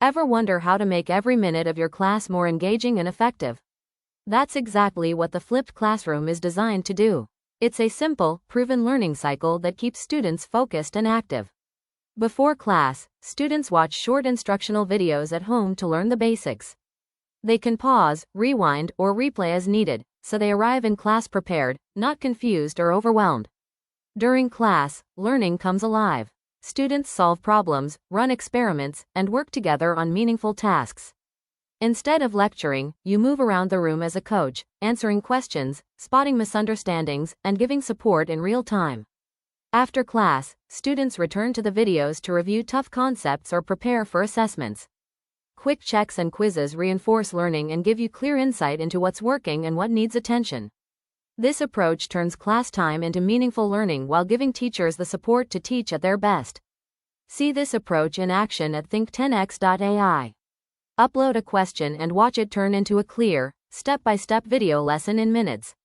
Ever wonder how to make every minute of your class more engaging and effective? That's exactly what the flipped classroom is designed to do. It's a simple, proven learning cycle that keeps students focused and active. Before class, students watch short instructional videos at home to learn the basics. They can pause, rewind, or replay as needed, so they arrive in class prepared, not confused or overwhelmed. During class, learning comes alive. Students solve problems, run experiments, and work together on meaningful tasks. Instead of lecturing, you move around the room as a coach, answering questions, spotting misunderstandings, and giving support in real time. After class, students return to the videos to review tough concepts or prepare for assessments. Quick checks and quizzes reinforce learning and give you clear insight into what's working and what needs attention. This approach turns class time into meaningful learning while giving teachers the support to teach at their best. See this approach in action at think10x.ai. Upload a question and watch it turn into a clear, step-by-step video lesson in minutes.